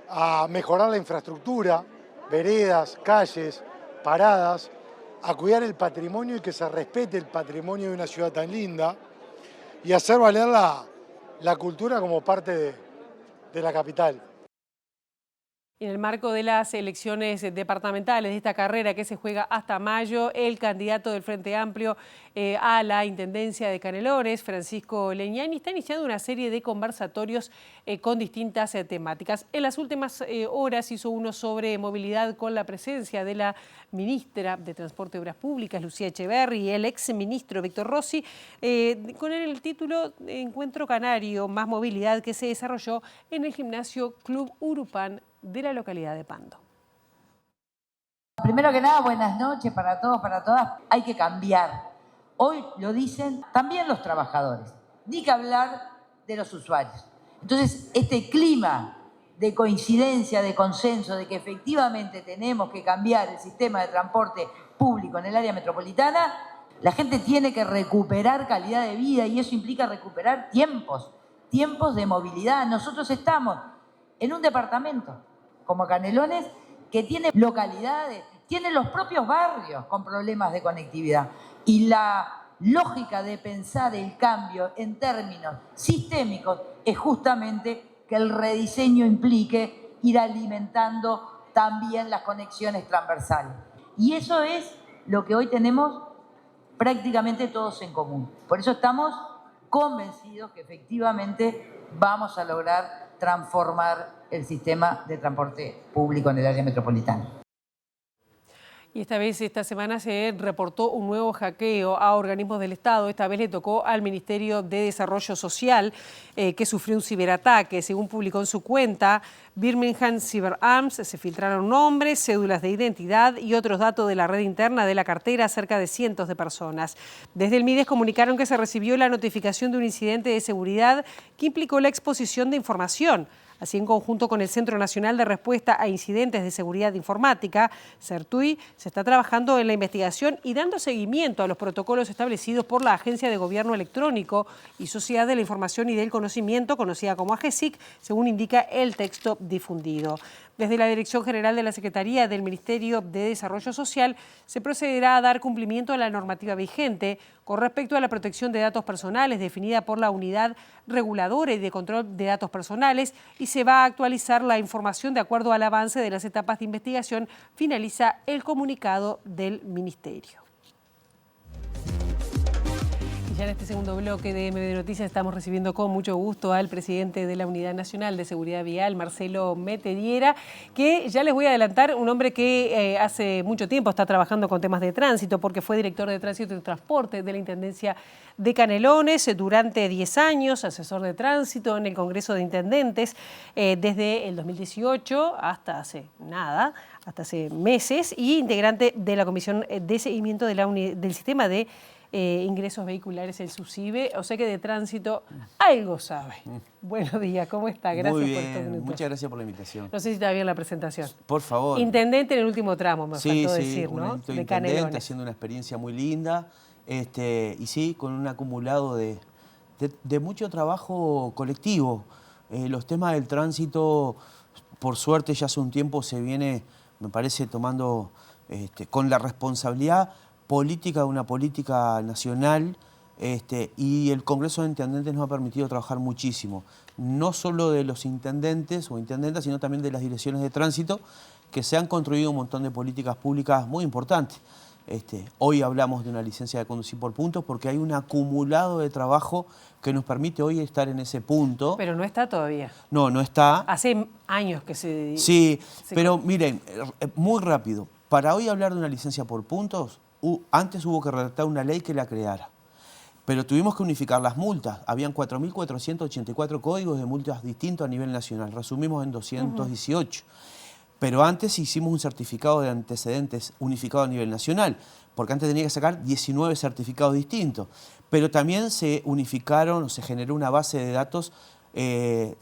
a mejorar la infraestructura, veredas, calles, paradas, a cuidar el patrimonio y que se respete el patrimonio de una ciudad tan linda, y hacer valer la cultura como parte de la capital. En el marco de las elecciones departamentales de esta carrera que se juega hasta mayo, el candidato del Frente Amplio a la Intendencia de Canelones, Francisco Leñani, está iniciando una serie de conversatorios con distintas temáticas. En las últimas horas hizo uno sobre movilidad con la presencia de la ministra de Transporte y Obras Públicas, Lucía Echeverri, y el exministro Víctor Rossi, con el título Encuentro Canario, más movilidad, que se desarrolló en el gimnasio Club Urupán de la localidad de Pando. Primero que nada, buenas noches para todos, para todas. Hay que cambiar. Hoy lo dicen también los trabajadores, ni que hablar de los usuarios. Entonces, este clima de coincidencia, de consenso, de que efectivamente tenemos que cambiar el sistema de transporte público en el área metropolitana, la gente tiene que recuperar calidad de vida y eso implica recuperar tiempos de movilidad. Nosotros estamos en un departamento como Canelones, que tiene localidades, tiene los propios barrios con problemas de conectividad. Y la lógica de pensar el cambio en términos sistémicos es justamente que el rediseño implique ir alimentando también las conexiones transversales. Y eso es lo que hoy tenemos prácticamente todos en común. Por eso estamos convencidos que efectivamente vamos a lograr transformar el sistema de transporte público en el área metropolitana. Y esta semana se reportó un nuevo hackeo a organismos del Estado. Esta vez le tocó al Ministerio de Desarrollo Social, que sufrió un ciberataque. Según publicó en su cuenta, Birmingham Cyber Arms, se filtraron nombres, cédulas de identidad y otros datos de la red interna de la cartera a cerca de cientos de personas. Desde el MIDES comunicaron que se recibió la notificación de un incidente de seguridad que implicó la exposición de información. Así, en conjunto con el Centro Nacional de Respuesta a Incidentes de Seguridad Informática, CERTUI, se está trabajando en la investigación y dando seguimiento a los protocolos establecidos por la Agencia de Gobierno Electrónico y Sociedad de la Información y del Conocimiento, conocida como AGESIC, según indica el texto difundido. Desde la Dirección General de la Secretaría del Ministerio de Desarrollo Social se procederá a dar cumplimiento a la normativa vigente con respecto a la protección de datos personales definida por la Unidad Reguladora y de Control de Datos Personales y se va a actualizar la información de acuerdo al avance de las etapas de investigación, finaliza el comunicado del Ministerio. Ya en este segundo bloque de MD Noticias estamos recibiendo con mucho gusto al presidente de la Unidad Nacional de Seguridad Vial, Marcelo Metediera, que ya les voy a adelantar, un hombre que hace mucho tiempo está trabajando con temas de tránsito, porque fue director de Tránsito y Transporte de la Intendencia de Canelones durante 10 años, asesor de tránsito en el Congreso de Intendentes, desde el 2018 hasta hace nada, hasta hace meses, y integrante de la Comisión de Seguimiento de del Sistema de Ingresos Vehiculares, el SUSIVE, o sea que de tránsito algo sabe. Buenos días, ¿cómo está? Gracias Muy bien, por estos minutos. muchas gracias por la invitación. No sé si está bien la presentación. Por favor. Intendente en el último tramo, me faltó decir, un ¿no? alto De intendente, Canelones. haciendo una experiencia muy linda, y sí, con un acumulado de mucho trabajo colectivo. Los temas del tránsito, por suerte, ya hace un tiempo se viene, me parece, tomando con la responsabilidad política de una política nacional, y el Congreso de Intendentes nos ha permitido trabajar muchísimo, no solo de los intendentes o intendentas, sino también de las direcciones de tránsito, que se han construido un montón de políticas públicas muy importantes. Hoy hablamos de una licencia de conducir por puntos porque hay un acumulado de trabajo que nos permite hoy estar en ese punto. Pero no está todavía. No, no está. Hace años que se... Sí, pero miren, muy rápido, para hoy hablar de una licencia por puntos, antes hubo que redactar una ley que la creara. Pero tuvimos que unificar las multas. Habían 4.484 códigos de multas distintos a nivel nacional. Resumimos en 218. Pero antes hicimos un certificado de antecedentes unificado a nivel nacional, porque antes tenía que sacar 19 certificados distintos. Pero también se unificaron, se generó una base de datos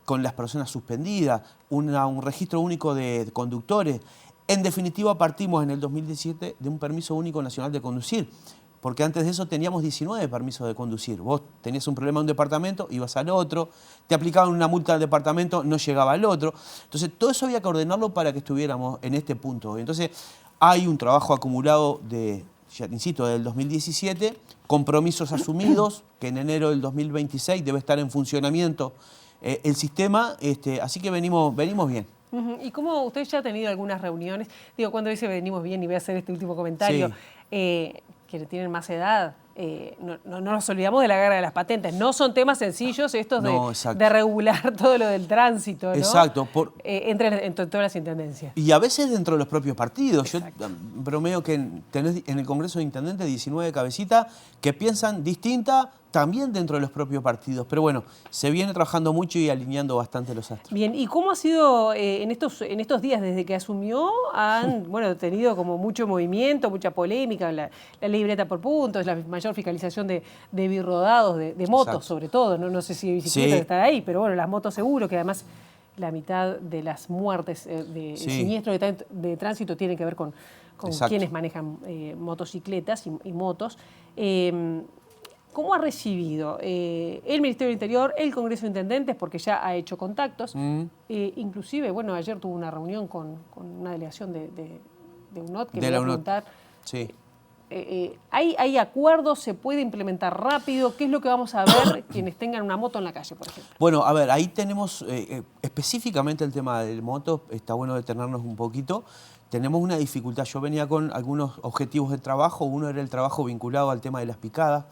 con las personas suspendidas, un registro único de conductores. En definitiva, partimos en el 2017 de un permiso único nacional de conducir, porque antes de eso teníamos 19 permisos de conducir. Vos tenías un problema en un departamento, ibas al otro, te aplicaban una multa al departamento, no llegaba al otro. Entonces, todo eso había que ordenarlo para que estuviéramos en este punto. Entonces, hay un trabajo acumulado ya te insisto, del 2017, compromisos asumidos, que en enero del 2026 debe estar en funcionamiento el sistema, así que venimos bien. ¿Y cómo usted ya ha tenido algunas reuniones? Digo, cuando dice venimos bien, y voy a hacer este último comentario, que tienen más edad, no nos olvidamos de la guerra de las patentes. No son temas sencillos estos de regular todo lo del tránsito, ¿no? Exacto. Entre todas las intendencias. Y a veces dentro de los propios partidos. Exacto. Yo bromeo que tenés en el Congreso de Intendentes 19 cabecitas que piensan distinta también dentro de los propios partidos. Pero bueno, se viene trabajando mucho y alineando bastante los astros. Bien, ¿y cómo ha sido en estos días desde que asumió? Han tenido como mucho movimiento, mucha polémica, la libreta por puntos, la mayor fiscalización de birrodados, de motos. Exacto. Sobre todo. No sé si bicicletas están ahí, pero bueno, las motos seguro, que además la mitad de las muertes de siniestros de tránsito tienen que ver con quienes manejan motocicletas y motos. ¿Cómo ha recibido el Ministerio del Interior, el Congreso de Intendentes, porque ya ha hecho contactos? Inclusive, bueno, ayer tuvo una reunión con una delegación de UNOT que me iba a preguntar ¿hay acuerdos? ¿Se puede implementar rápido? ¿Qué es lo que vamos a ver quienes tengan una moto en la calle, por ejemplo? Bueno, a ver, ahí tenemos específicamente el tema del moto, está bueno detenernos un poquito. Tenemos una dificultad, yo venía con algunos objetivos de trabajo, uno era el trabajo vinculado al tema de las picadas,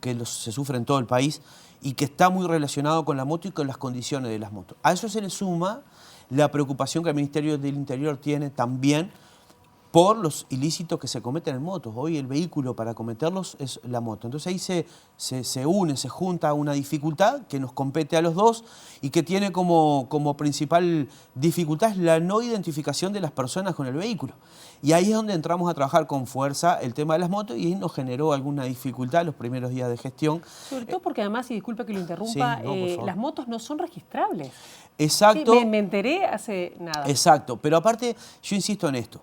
que se sufre en todo el país y que está muy relacionado con la moto y con las condiciones de las motos. A eso se le suma la preocupación que el Ministerio del Interior tiene también por los ilícitos que se cometen en motos. Hoy el vehículo para cometerlos es la moto. Entonces ahí se une, se junta una dificultad que nos compete a los dos y que tiene como principal dificultad la no identificación de las personas con el vehículo. Y ahí es donde entramos a trabajar con fuerza el tema de las motos y ahí nos generó alguna dificultad los primeros días de gestión. Sobre todo porque además, y disculpe que lo interrumpa, sí, las motos no son registrables. Exacto. Sí, me enteré hace nada. Exacto, pero aparte yo insisto en esto.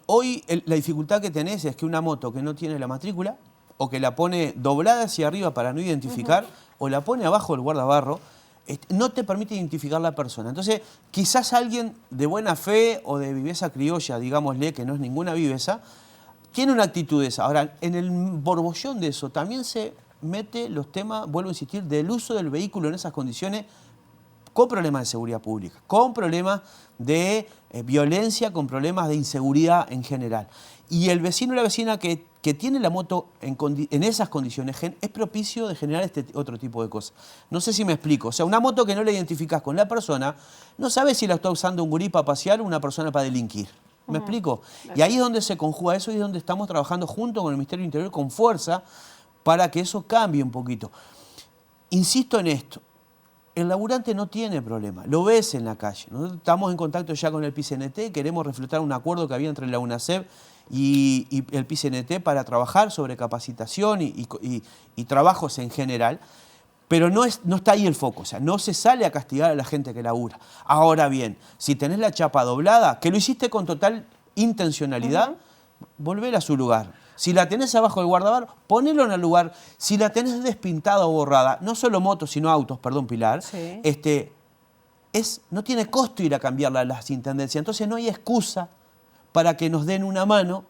Hoy la dificultad que tenés es que una moto que no tiene la matrícula o que la pone doblada hacia arriba para no identificar o la pone abajo del guardabarro, no te permite identificar la persona. Entonces, quizás alguien de buena fe o de viveza criolla, digámosle, que no es ninguna viveza, tiene una actitud esa. Ahora, en el borbollón de eso también se mete los temas, vuelvo a insistir, del uso del vehículo en esas condiciones con problemas de seguridad pública, con problemas de violencia, con problemas de inseguridad en general. Y el vecino o la vecina que tiene la moto en esas condiciones es propicio de generar este otro tipo de cosas. No sé si me explico. O sea, una moto que no la identificás con la persona, no sabes si la está usando un gurí para pasear o una persona para delinquir. ¿Me explico? Y ahí es donde se conjuga eso y es donde estamos trabajando junto con el Ministerio del Interior con fuerza para que eso cambie un poquito. Insisto en esto. El laburante no tiene problema, lo ves en la calle. Nosotros estamos en contacto ya con el PICNT, queremos reflotar un acuerdo que había entre la UNACEF y el PICNT para trabajar sobre capacitación y trabajos en general, pero no está ahí el foco, o sea, no se sale a castigar a la gente que labura. Ahora bien, si tenés la chapa doblada, que lo hiciste con total intencionalidad, volver a su lugar. Si la tenés abajo del guardabarro, ponelo en el lugar. Si la tenés despintada o borrada, no solo motos, sino autos, perdón, Pilar, no tiene costo ir a cambiarla a las intendencias. Entonces no hay excusa para que nos den una mano,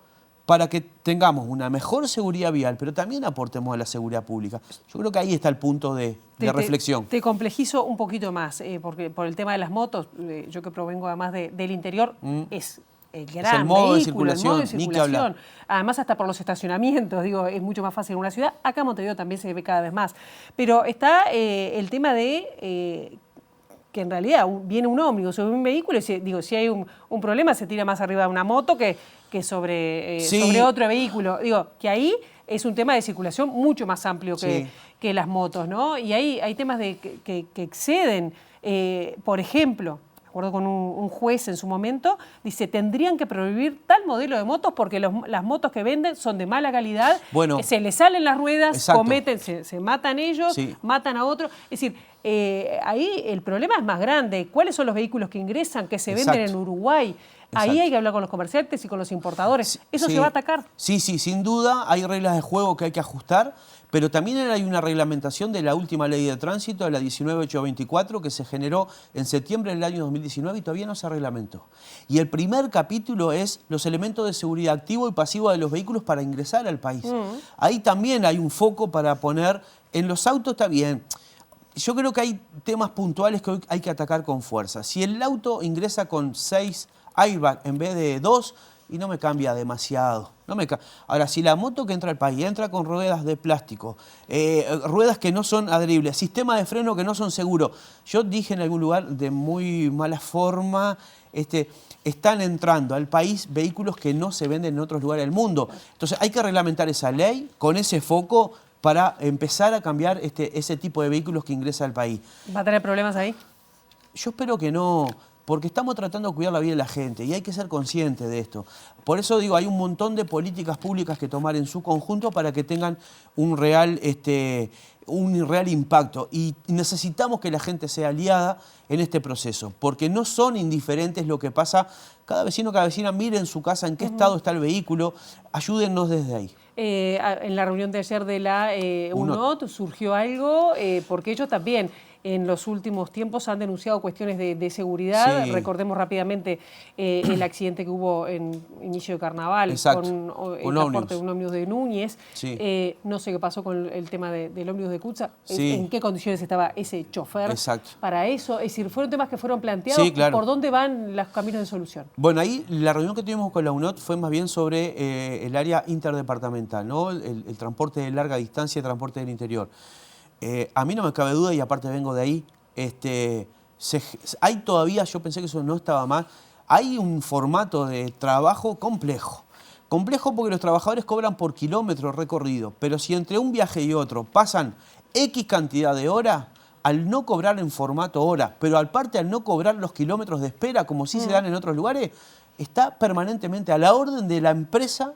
para que tengamos una mejor seguridad vial, pero también aportemos a la seguridad pública. Yo creo que ahí está el punto de reflexión. Te complejizo un poquito más, porque por el tema de las motos, yo que provengo además del interior, es el gran el modo vehículo, de circulación, ni que hablar. Además, hasta por los estacionamientos, digo, es mucho más fácil en una ciudad. Acá en Montevideo también se ve cada vez más. Pero está el tema de que en realidad viene un ómnibus o un vehículo y si hay un problema se tira más arriba de una moto que sobre otro vehículo. Digo, que ahí es un tema de circulación mucho más amplio que las motos, ¿no? Y ahí hay temas que exceden, por ejemplo, de acuerdo con un juez en su momento, dice, tendrían que prohibir tal modelo de motos porque las motos que venden son de mala calidad, que se les salen las ruedas, se matan ellos, matan a otros. Es decir, ahí el problema es más grande. ¿Cuáles son los vehículos que ingresan, que se venden en Uruguay? Ahí hay que hablar con los comerciantes y con los importadores. ¿Eso se va a atacar? Sí, sin duda. Hay reglas de juego que hay que ajustar, pero también hay una reglamentación de la última ley de tránsito, de la 19824, que se generó en septiembre del año 2019 y todavía no se reglamentó. Y el primer capítulo es los elementos de seguridad activo y pasivo de los vehículos para ingresar al país. Ahí también hay un foco para poner en los autos, está bien. Yo creo que hay temas puntuales que hoy hay que atacar con fuerza. Si el auto ingresa con 6 airbag en vez de 2, y no me cambia demasiado. Ahora, si la moto que entra al país entra con ruedas de plástico, ruedas que no son adheribles, sistemas de freno que no son seguros, yo dije en algún lugar de muy mala forma, están entrando al país vehículos que no se venden en otros lugares del mundo. Entonces hay que reglamentar esa ley con ese foco para empezar a cambiar ese tipo de vehículos que ingresa al país. ¿Va a tener problemas ahí? Yo espero que no, porque estamos tratando de cuidar la vida de la gente y hay que ser conscientes de esto. Por eso digo, hay un montón de políticas públicas que tomar en su conjunto para que tengan un real impacto. Y necesitamos que la gente sea aliada en este proceso, porque no son indiferentes lo que pasa. Cada vecino, cada vecina, mire en su casa en qué estado está el vehículo, ayúdennos desde ahí. En la reunión de ayer de la UNOT surgió algo, porque ellos también en los últimos tiempos han denunciado cuestiones de seguridad. Sí. Recordemos rápidamente el accidente que hubo en inicio de carnaval con el transporte de un ómnibus de Núñez. Sí. No sé qué pasó con el tema del ómnibus de Cutsa. Sí. ¿En qué condiciones estaba ese chofer? Exacto. Para eso, es decir, fueron temas que fueron planteados. Sí, claro. ¿Por dónde van los caminos de solución? Bueno, ahí la reunión que tuvimos con la UNOT fue más bien sobre el área interdepartamental, ¿no? El transporte de larga distancia, el transporte del interior. A mí no me cabe duda, y aparte vengo de ahí, hay todavía, yo pensé que eso no estaba mal, hay un formato de trabajo complejo. Complejo porque los trabajadores cobran por kilómetro recorrido, pero si entre un viaje y otro pasan X cantidad de horas, al no cobrar en formato hora, pero aparte al no cobrar los kilómetros de espera, como sí se dan en otros lugares, está permanentemente a la orden de la empresa.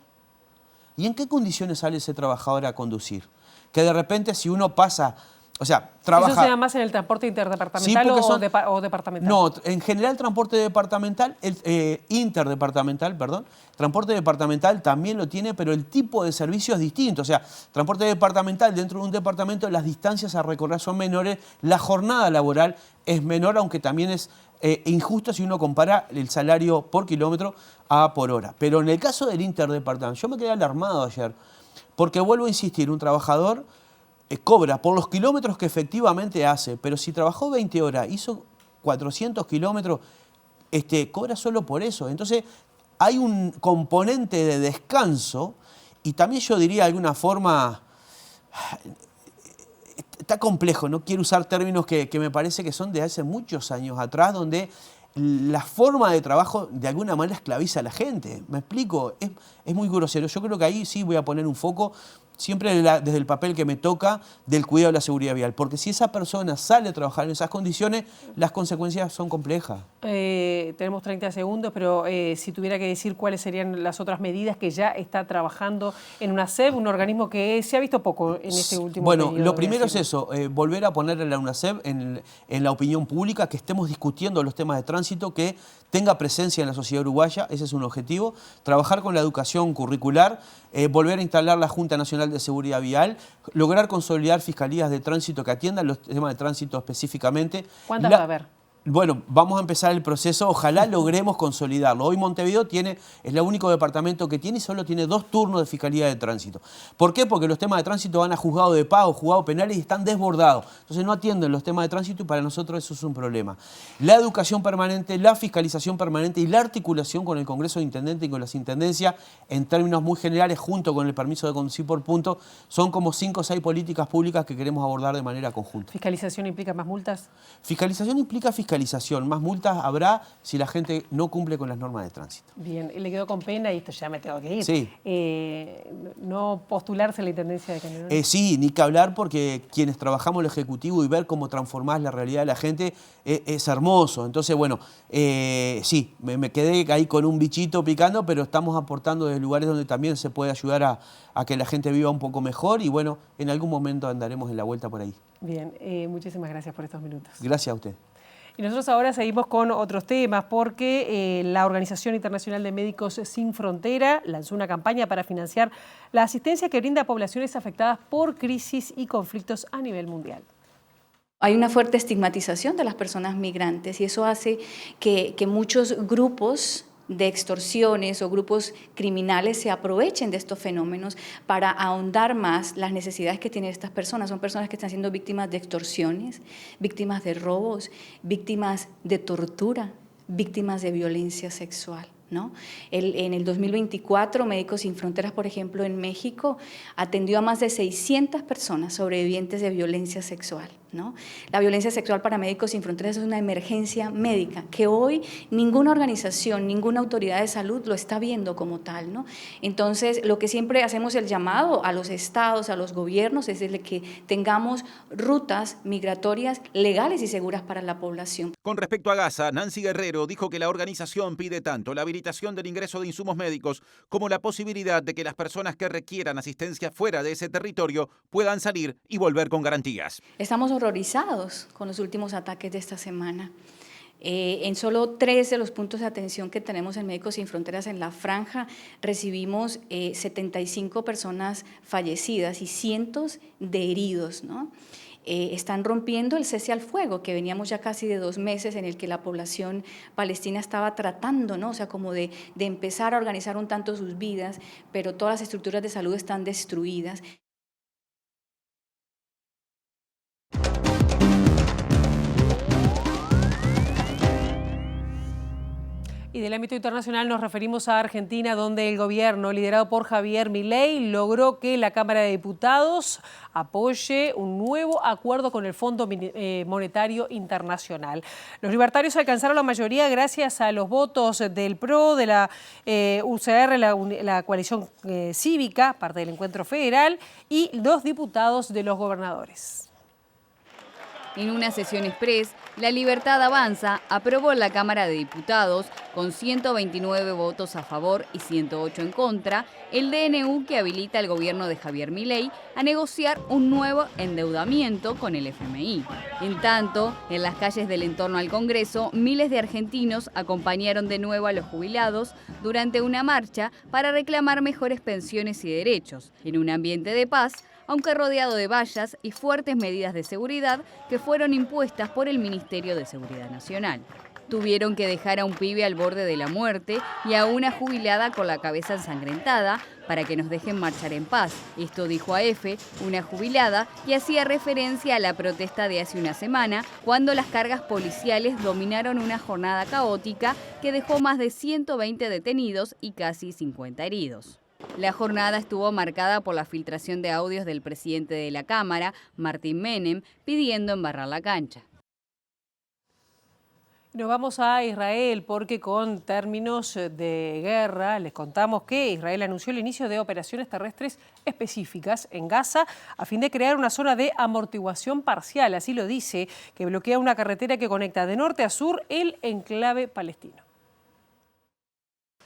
¿Y en qué condiciones sale ese trabajador a conducir? Que de repente si uno pasa, o sea, trabaja... ¿Eso se da más en el transporte interdepartamental o departamental? No, en general transporte departamental, interdepartamental, perdón. Transporte departamental también lo tiene, pero el tipo de servicio es distinto. O sea, transporte departamental dentro de un departamento, las distancias a recorrer son menores, la jornada laboral es menor, aunque también es injusto si uno compara el salario por kilómetro a por hora. Pero en el caso del interdepartamental, yo me quedé alarmado ayer, porque vuelvo a insistir, un trabajador cobra por los kilómetros que efectivamente hace, pero si trabajó 20 horas, hizo 400 kilómetros, cobra solo por eso. Entonces hay un componente de descanso y también yo diría de alguna forma, está complejo, no quiero usar términos que me parece que son de hace muchos años atrás, donde la forma de trabajo de alguna manera esclaviza a la gente. ¿Me explico? Es muy grosero. Yo creo que ahí sí voy a poner un foco, siempre desde el papel que me toca, del cuidado de la seguridad vial. Porque si esa persona sale a trabajar en esas condiciones, las consecuencias son complejas. Tenemos 30 segundos, pero si tuviera que decir cuáles serían las otras medidas que ya está trabajando en UNACEB, un organismo que se ha visto poco en este último periodo. Bueno, lo primero es eso, volver a poner a la UNACEB en la opinión pública, que estemos discutiendo los temas de tránsito, que tenga presencia en la sociedad uruguaya, ese es un objetivo. Trabajar con la educación curricular, volver a instalar la Junta Nacional de Seguridad Vial, lograr consolidar fiscalías de tránsito que atiendan los temas de tránsito específicamente. ¿Cuántas va a haber? Bueno, vamos a empezar el proceso, ojalá logremos consolidarlo. Hoy Montevideo es el único departamento que tiene y solo tiene 2 turnos de Fiscalía de Tránsito. ¿Por qué? Porque los temas de tránsito van a juzgado de pago, juzgado penales y están desbordados. Entonces no atienden los temas de tránsito y para nosotros eso es un problema. La educación permanente, la fiscalización permanente y la articulación con el Congreso de Intendentes y con las Intendencias, en términos muy generales, junto con el permiso de conducir por punto, son como 5 o 6 políticas públicas que queremos abordar de manera conjunta. ¿Fiscalización implica más multas? Fiscalización implica fiscalización. Más multas habrá si la gente no cumple con las normas de tránsito. Bien, le quedó con pena, y esto ya me tengo que ir. Sí. ¿No postularse a la Intendencia de Canelones? Sí, ni que hablar, porque quienes trabajamos el Ejecutivo y ver cómo transformás la realidad de la gente es hermoso. Entonces, bueno, sí, me quedé ahí con un bichito picando, pero estamos aportando desde lugares donde también se puede ayudar a que la gente viva un poco mejor y bueno, en algún momento andaremos en la vuelta por ahí. Bien, muchísimas gracias por estos minutos. Gracias a usted. Y nosotros ahora seguimos con otros temas porque la Organización Internacional de Médicos Sin Frontera lanzó una campaña para financiar la asistencia que brinda a poblaciones afectadas por crisis y conflictos a nivel mundial. Hay una fuerte estigmatización de las personas migrantes y eso hace que muchos grupos de extorsiones o grupos criminales se aprovechen de estos fenómenos para ahondar más las necesidades que tienen estas personas. Son personas que están siendo víctimas de extorsiones, víctimas de robos, víctimas de tortura, víctimas de violencia sexual, ¿no? En el 2024, Médicos Sin Fronteras, por ejemplo, en México, atendió a más de 600 personas sobrevivientes de violencia sexual, ¿no? La violencia sexual para Médicos Sin Fronteras es una emergencia médica que hoy ninguna organización, ninguna autoridad de salud lo está viendo como tal, ¿no? Entonces, lo que siempre hacemos el llamado a los estados, a los gobiernos, es de que tengamos rutas migratorias legales y seguras para la población. Con respecto a Gaza, Nancy Guerrero dijo que la organización pide tanto la habilitación del ingreso de insumos médicos como la posibilidad de que las personas que requieran asistencia fuera de ese territorio puedan salir y volver con garantías. Estamos horrorizados con los últimos ataques de esta semana. En solo 3 de los puntos de atención que tenemos en Médicos Sin Fronteras en la franja recibimos 75 personas fallecidas y cientos de heridos, ¿no? están rompiendo el cese al fuego, que veníamos ya casi de 2 meses en el que la población palestina estaba tratando, ¿no? O sea, como de empezar a organizar un tanto sus vidas, pero todas las estructuras de salud están destruidas. Y del ámbito internacional nos referimos a Argentina, donde el gobierno, liderado por Javier Milei, logró que la Cámara de Diputados apoye un nuevo acuerdo con el Fondo Monetario Internacional. Los libertarios alcanzaron la mayoría gracias a los votos del PRO, de la UCR, la coalición cívica, parte del Encuentro Federal, y los diputados de los gobernadores. En una sesión express, La Libertad Avanza aprobó en la Cámara de Diputados, con 129 votos a favor y 108 en contra, el DNU que habilita al gobierno de Javier Milei a negociar un nuevo endeudamiento con el FMI. En tanto, en las calles del entorno al Congreso, miles de argentinos acompañaron de nuevo a los jubilados durante una marcha para reclamar mejores pensiones y derechos, en un ambiente de paz, aunque rodeado de vallas y fuertes medidas de seguridad que fueron impuestas por el Ministerio de Seguridad Nacional. Tuvieron que dejar a un pibe al borde de la muerte y a una jubilada con la cabeza ensangrentada para que nos dejen marchar en paz. Esto dijo a EFE, una jubilada, y hacía referencia a la protesta de hace una semana, cuando las cargas policiales dominaron una jornada caótica que dejó más de 120 detenidos y casi 50 heridos. La jornada estuvo marcada por la filtración de audios del presidente de la Cámara, Martín Menem, pidiendo embarrar la cancha. Nos vamos a Israel porque con términos de guerra les contamos que Israel anunció el inicio de operaciones terrestres específicas en Gaza a fin de crear una zona de amortiguación parcial, así lo dice, que bloquea una carretera que conecta de norte a sur el enclave palestino.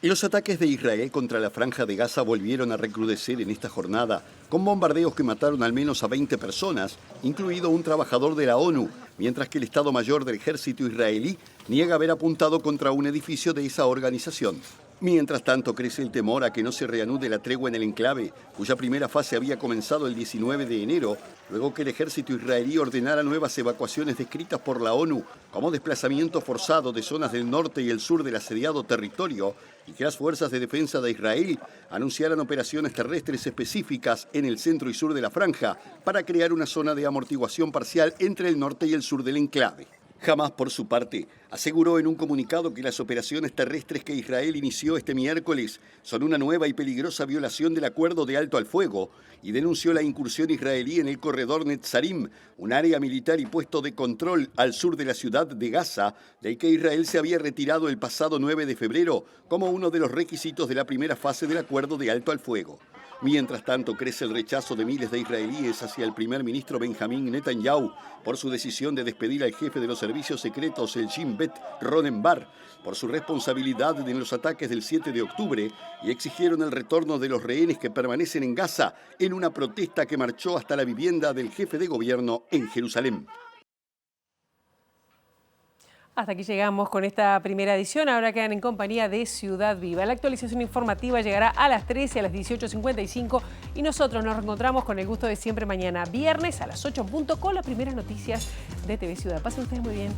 Los ataques de Israel contra la Franja de Gaza volvieron a recrudecer en esta jornada, con bombardeos que mataron al menos a 20 personas, incluido un trabajador de la ONU, mientras que el Estado Mayor del Ejército israelí niega haber apuntado contra un edificio de esa organización. Mientras tanto, crece el temor a que no se reanude la tregua en el enclave, cuya primera fase había comenzado el 19 de enero, luego que el ejército israelí ordenara nuevas evacuaciones descritas por la ONU como desplazamiento forzado de zonas del norte y el sur del asediado territorio, y que las fuerzas de defensa de Israel anunciaran operaciones terrestres específicas en el centro y sur de la franja para crear una zona de amortiguación parcial entre el norte y el sur del enclave. Hamás, por su parte, aseguró en un comunicado que las operaciones terrestres que Israel inició este miércoles son una nueva y peligrosa violación del acuerdo de alto al fuego y denunció la incursión israelí en el corredor Netzarim, un área militar y puesto de control al sur de la ciudad de Gaza, del que Israel se había retirado el pasado 9 de febrero como uno de los requisitos de la primera fase del acuerdo de alto al fuego. Mientras tanto, crece el rechazo de miles de israelíes hacia el primer ministro Benjamín Netanyahu por su decisión de despedir al jefe de los servicios secretos, el Shin Bet, Ronen Bar, por su responsabilidad en los ataques del 7 de octubre y exigieron el retorno de los rehenes que permanecen en Gaza en una protesta que marchó hasta la vivienda del jefe de gobierno en Jerusalén. Hasta aquí llegamos con esta primera edición. Ahora quedan en compañía de Ciudad Viva. La actualización informativa llegará a las 13, a las 18:55 y nosotros nos reencontramos con el gusto de siempre mañana viernes a las 8 con las primeras noticias de TV Ciudad. Pasen ustedes muy bien.